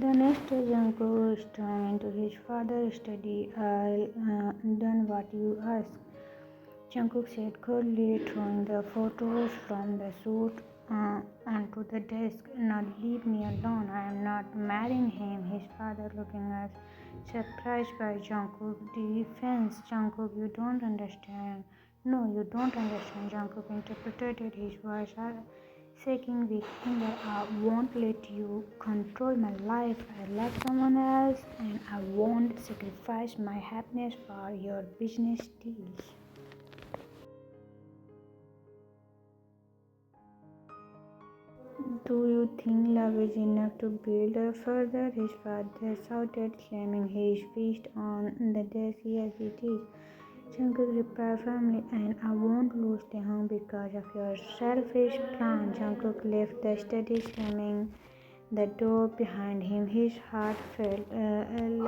The next day, Jungkook stormed into his father's study. I'll done what you asked, Jungkook said coldly, throwing the photos from the suit onto the desk. Now leave me alone. I am not marrying him. His father, looking as surprised by Jungkook's defense. Jungkook, you don't understand. No, you don't understand. Jungkook interpreted his voice shaking with anger. I won't let you control my life. I love someone else, and I won't sacrifice my happiness for your business deals. Do you think love is enough to build a further? His father shouted, slamming his fist on the desk. Yes, it is. Jungkook replied firmly, and I won't lose Taehyung because of your selfish plan. Jungkook left the study, slamming the door behind him. His heart felt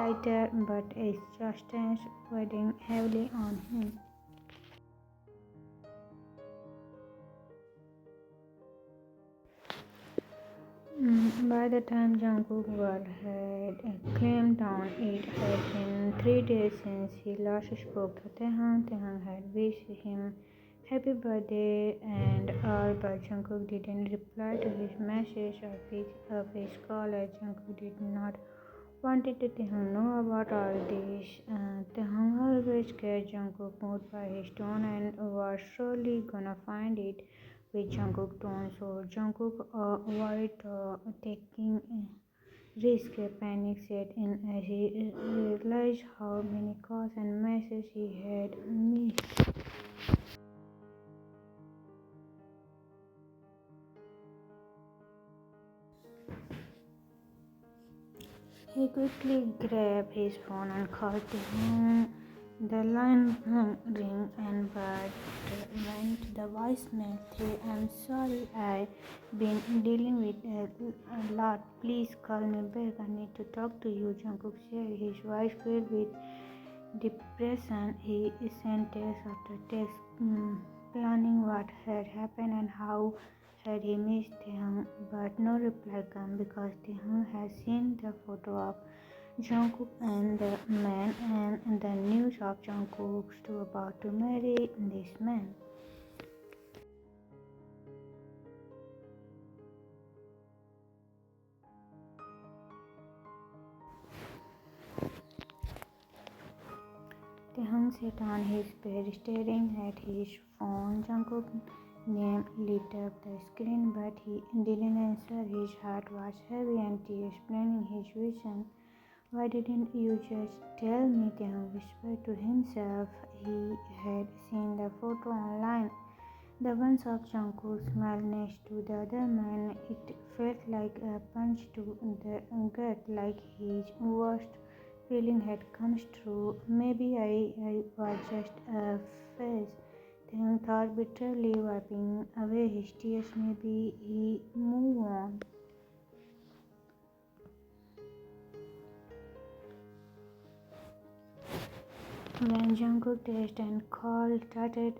lighter, but exhaustion weighing heavily on him. By the time Jungkook's world had calmed down, it had been 3 days since he last spoke to Taehyung. Taehyung had wished him happy birthday and all, but Jungkook didn't reply to his message or pick up his call as Jungkook did not wanted to Taehyung know about all this. Taehyung always scared Jungkook moved by his tone and was surely gonna find it with Jungkook's tone. So Jungkook avoided taking risk. Panic set in as he realized how many calls and messages he had missed. He quickly grabbed his phone and called Taehyung. The line rang but went to the voicemail. Hey, I'm sorry, I've been dealing with a lot. Please call me back. I need to talk to you, Jungkook said, his voice filled with depression. He sent text after text, planning what had happened and how had he missed Taehyung, but no reply came because Taehyung had seen the photo of Jungkook and the man and the news of Jungkook's about to marry this man. Taehyung sat on his bed staring at his phone. Jungkook's name lit up the screen, but he didn't answer. His heart was heavy and tears planning his vision. Why didn't you just tell me? Taehyung whispered to himself. He had seen the photo online, the ones of Jungkook smile next to the other man. It felt like a punch to the gut, like his worst feeling had come true. Maybe I was just a phase. Taehyung thought bitterly, wiping away his tears. Maybe he moved on. When Jungkook text and call started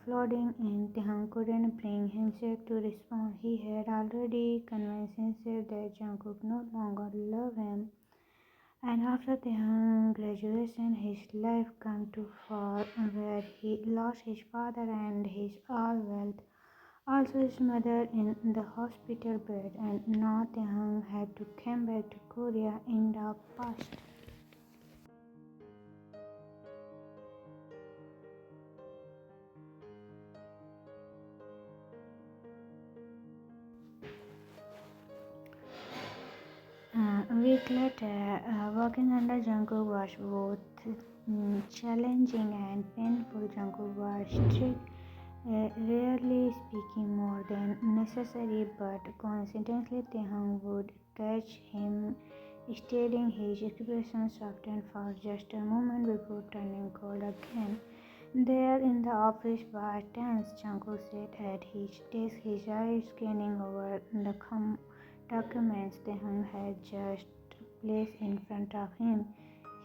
flooding in, Taehyung couldn't bring himself to respond. He had already convinced himself that Jungkook no longer loved him. And after Taehyung's graduation, his life came to fall, where he lost his father and his all wealth, also his mother in the hospital bed, and now Taehyung had to come back to Korea in the past. A week later, working under Jungkook was both challenging and painful. Jungkook was strict, rarely speaking more than necessary, but coincidentally, Taehyung would catch him stealing. His expression softened for just a moment before turning cold again. There in the office was tense. Jungkook sat at his desk, his eyes scanning over the documents Taehyung had just placed in front of him.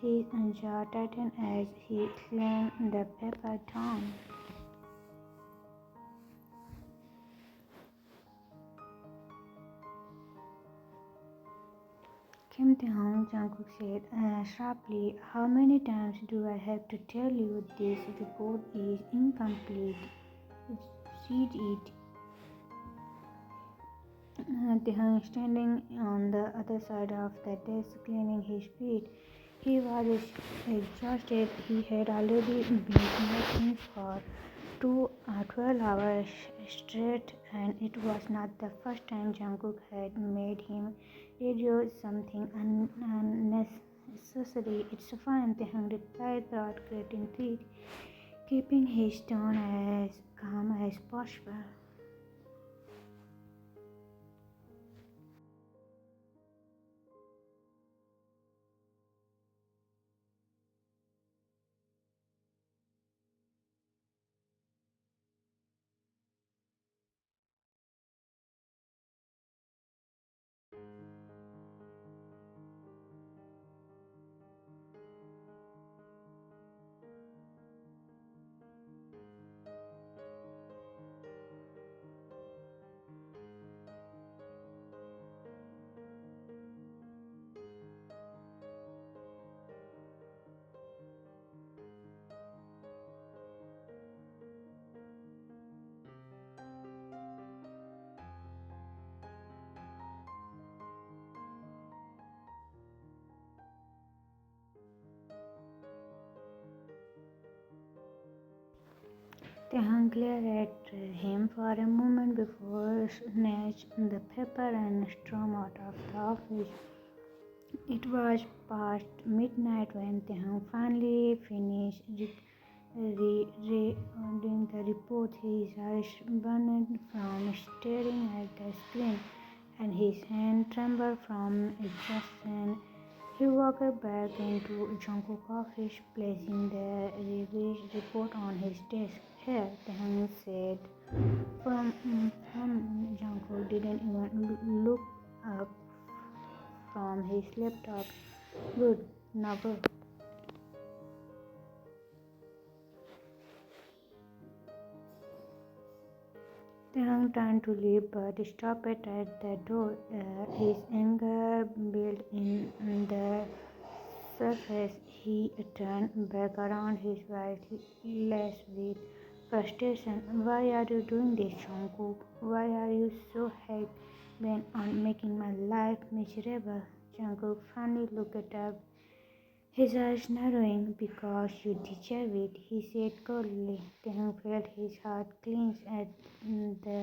His jaw tightened as he slammed the paper down. Kim Tae-hong, Jungkook said sharply, "How many times do I have to tell you this report is incomplete? Read it." Tae-hong, standing on the other side of the desk, cleaning his feet. He was exhausted. He had already been working for 12 hours straight, and it was not the first time Jungkook had made him radio something unnecessary. "It's fine," Taehyung replied without gritting teeth, keeping his tone as calm as possible. Taehyung glared at him for a moment before snatching the paper and stormed out of the office. It was past midnight when Taehyung finally finished reading the report. His eyes burned from staring at the screen, and his hand trembled from exhaustion. He walked back into Jungkook's office, placing the revised report on his desk. "Here," Taehyung said. From Jungkook didn't even look up from his laptop. "Good, now go." Taehyung turned to leave but stopped at the door. His anger built in the surface. He turned back around, his voice laced with frustration. "Why are you doing this, Jungkook? Why are you so bent on making my life miserable?" Jungkook finally looked up, his eyes narrowing. "Because you deserve it," he said coldly. Taehyung felt his heart clench at the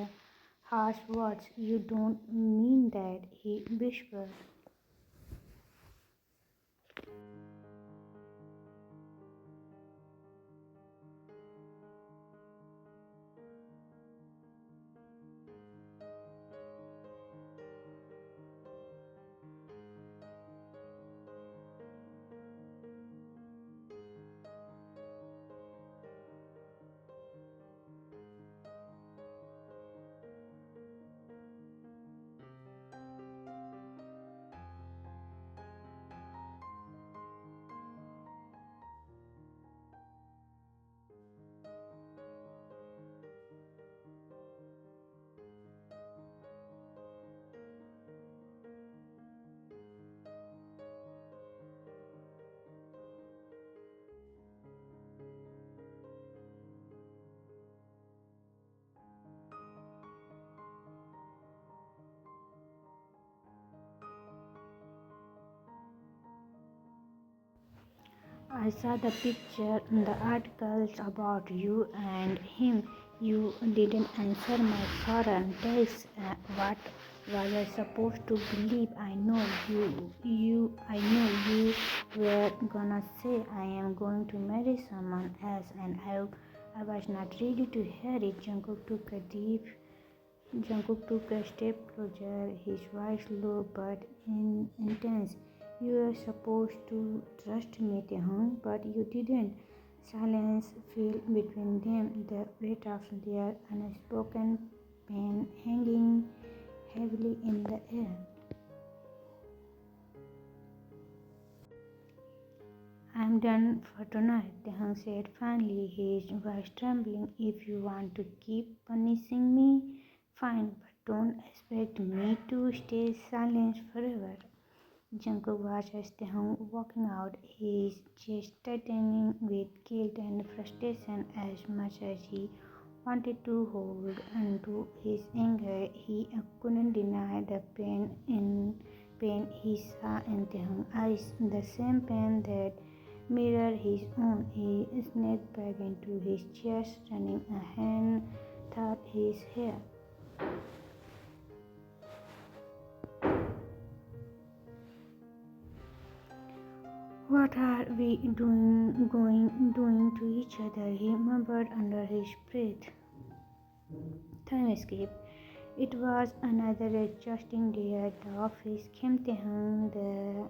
harsh words. "You don't mean that," he whispered. "I saw the picture, the articles about you and him. You didn't answer my foreign text. What was I supposed to believe? I know you were gonna say I am going to marry someone else, and I was not ready to hear it." Jungkook took a step closer, his voice low but intense. "You were supposed to trust me, Taehyung, but you didn't." Silence fell between them, the weight of their unspoken pain hanging heavily in the air. "I'm done for tonight," Taehyung said finally, his voice trembling. "If you want to keep punishing me, fine, but don't expect me to stay silent forever." Jungkook watches Taehyung walking out, his chest tightening with guilt and frustration. As much as he wanted to hold onto his anger, he couldn't deny the pain he saw in Taehyung's eyes, the same pain that mirrored his own. He snapped back into his chair, running a hand through his hair. "What are we doing to each other?" he murmured under his breath. Time escaped. It was another exhausting day at the office. Kim Taehyung, the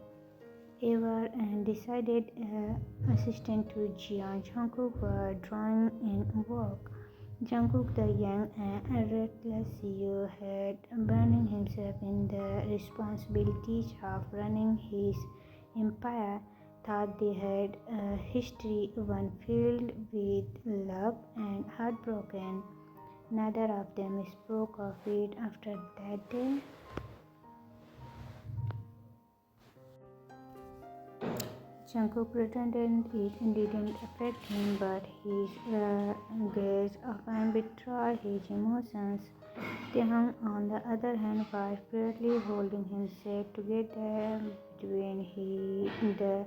ever and decided assistant to Jeon Jungkook, were drawing in work. Jungkook, the young and reckless CEO, had burning himself in the responsibilities of running his empire. Thought they had a history, one filled with love and heartbroken. Neither of them spoke of it after that day. Jungkook pretended it didn't affect him, but his gaze often betrayed his emotions. Taehyung, on the other hand, was barely holding himself together between the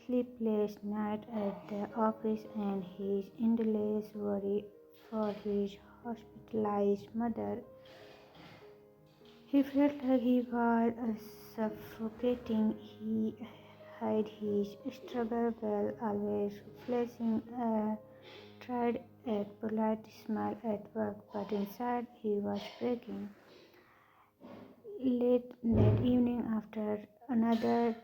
sleepless night at the office and his endless worry for his hospitalized mother. He felt like he was suffocating. He hid his struggle well, always flashing a tried a polite smile at work, but inside he was breaking. Late that evening, after another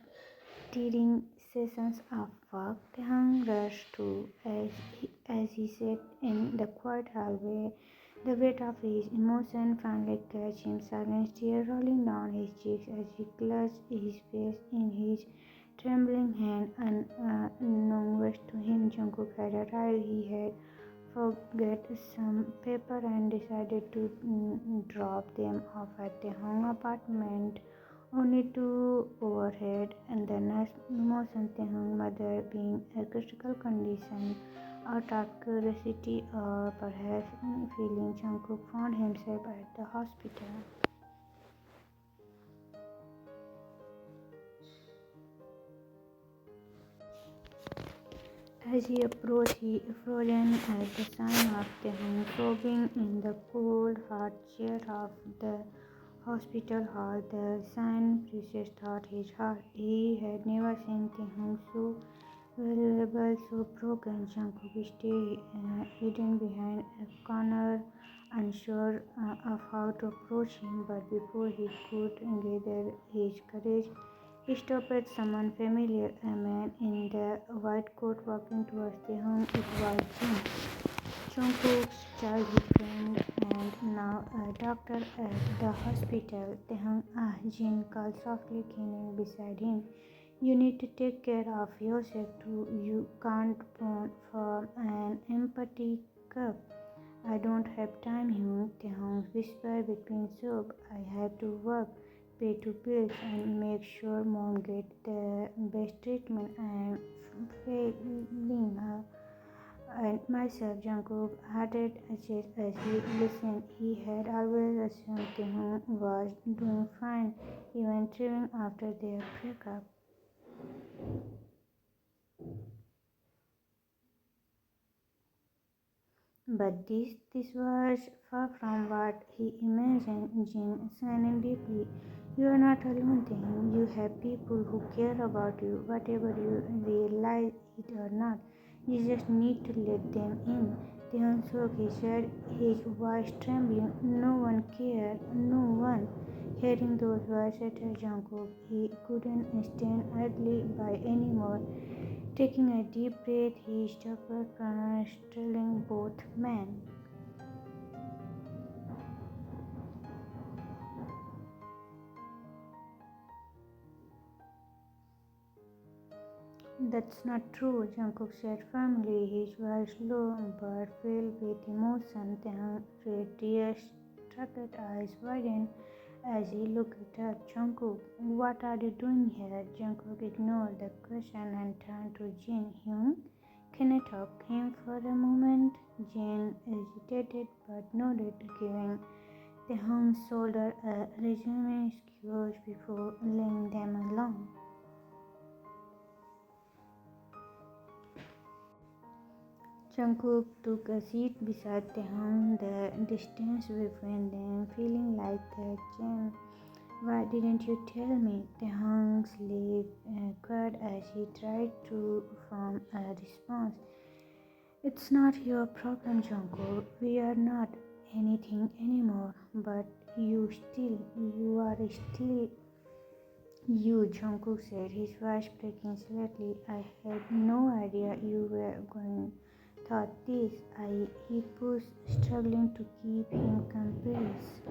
tearing sessions of work, Taehyung rushed to as he sat in the quiet hallway. The weight of his emotion finally catch him, silent tears rolling down his cheeks as he clutched his face in his trembling hand. Unbeknownst to him, Jungkook had arrived. He had forgot some paper and decided to drop them off at the home apartment, only to overhead and the next motion Taehyung's mother being a critical condition. Out of curiosity or perhaps feeling, Jungkook found himself at the hospital. As he approached, he frozen at the sign of Taehyung sobbing in the cold, hard chair of the hospital hall. The sign pressed thought his heart. He had never seen Taehyung so vulnerable, so broken. Jungkook stayed hidden behind a corner, unsure of how to approach him. But before he could gather his courage, he stopped at someone familiar, a man in the white coat walking towards Taehyung. It was Jin, Jungkook's childhood friend and now a doctor at the hospital. Taehyung, Jin called softly, kneeling beside him. "You need to take care of yourself too. You can't pour from an empty cup." "I don't have time, Hyung," Taehyung whispered between sobs. "I have to work, pay two bills, and make sure mom gets the best treatment. I am failing her and myself." Jungkook hearted a chest as he listened. He had always assumed Taehyung was doing fine, even thriving after their breakup. But this was far from what he imagined. Jin sighed deeply. "You are not alone, Taehyung. You have people who care about you, whatever you realize it or not. You just need to let them in." Taehyung shook his head, his voice trembling. "No one cares. No one." Hearing those words shattered Jungkook. He couldn't stand earthly by anymore. Taking a deep breath, he stopped constraining both men. "That's not true," Jungkook said firmly, his voice low but filled with emotion. Taehyung's red tears-struck eyes widened. as he looked up. Jungkook, what are you doing here? Jungkook ignored the question and turned to Jin Hyun. Can I talk to him for a moment? Jin hesitated but nodded, giving Taehook's shoulder a reassuring squeeze before leaving them alone. Jungkook took a seat beside Taehook, the distance between them feeling like a gem. Why didn't you tell me? Taehook's lip quivered as he tried to form a response. It's not your problem, Jungkook. We are not anything anymore. But you are still you, Jungkook said, his voice breaking slightly. I had no idea you were going thought this. He pushed, struggling to keep him composed.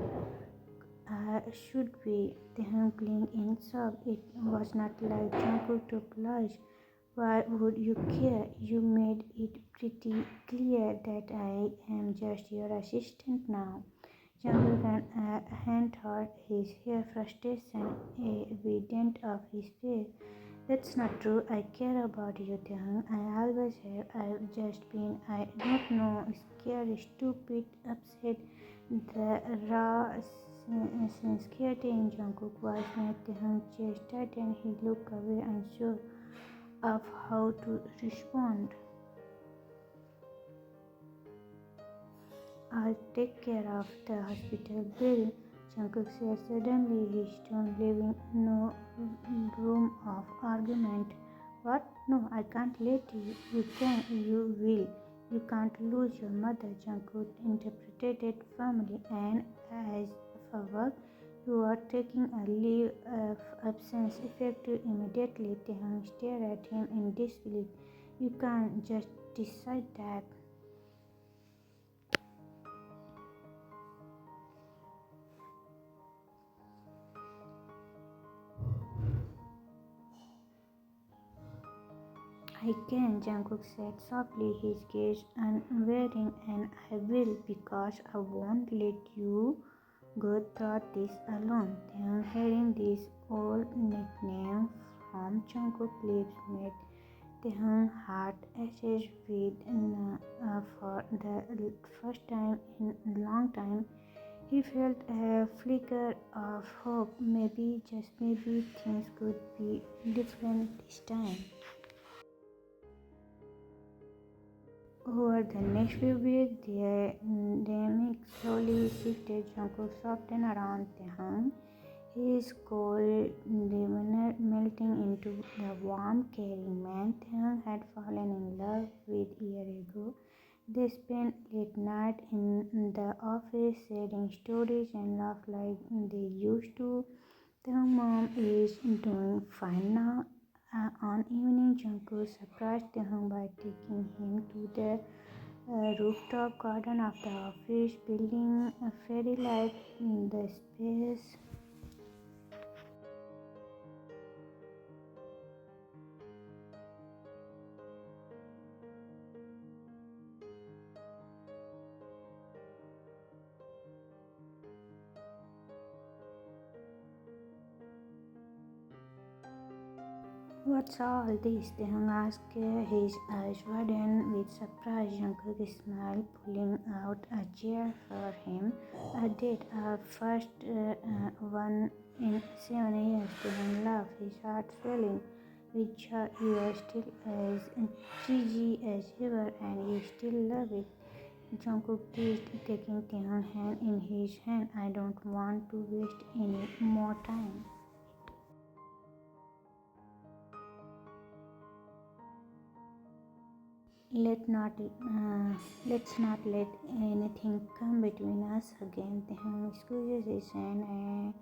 Should we? Taehook blinked in shock. It was not like Jungkook to blush. Why would you care? You made it pretty clear that I am just your assistant now. Jungkook ran a hand through his hair, frustration evident of his face. That's not true. I care about you, Taehook. I always have. I've just been, I don't know, scared, stupid, upset. The raw sincerity in Jungkook's voice made Taehook's chest tighten. He looked away, unsure of how to respond. I'll take care of the hospital bill, Jungkook said suddenly, his tone leaving no room of argument. What? No, I can't let you. You can, you will. You can't lose your mother, Jungkook interpreted firmly, and as for work, you are taking a leave of absence effective immediately. Taehook stared at him in disbelief. You can't just decide that. I can, Jungkook said softly, his gaze unwavering, and I will because I won't let you go through this alone. Then hearing this old nickname from Jungkook's lips made Taehook's heart ache with for the first time in a long time. He felt a flicker of hope. Maybe, just maybe, things could be different this time. Over the next few weeks, the dynamic slowly shifted. Jungkook softened around Taehook, his cold demeanor melting into the warm, caring man Taehook had fallen in love with a year ago. They spent late night in the office, sharing stories and laugh like they used to. Taehook's mom is doing fine now. On evening, Jungkook surprised Taehook by taking him to the rooftop garden of the office building, a fairy light in the space. What's all this? Taehook asked, his eyes widened with surprise. Jungkook smiled, pulling out a chair for him. A date, our first one in 7 years. Taehook laughed, his heart swelling. Richard, you are still as cheesy as ever, and you still love it. Jungkook teased, taking Taehook's hand in his hand. I don't want to waste any more time. Let not, let's not let anything come between us again. Taehook squeezes his hand and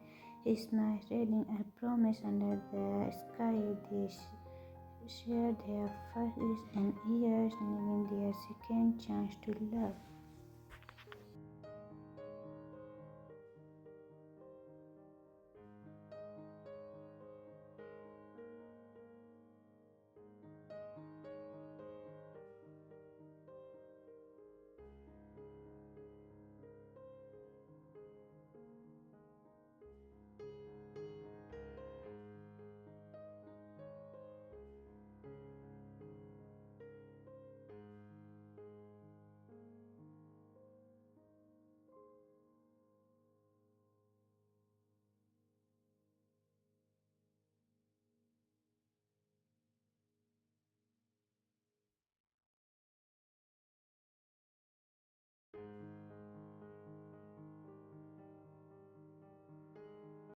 his smile reading a promise under the sky. They share their first and years, living their second chance to love.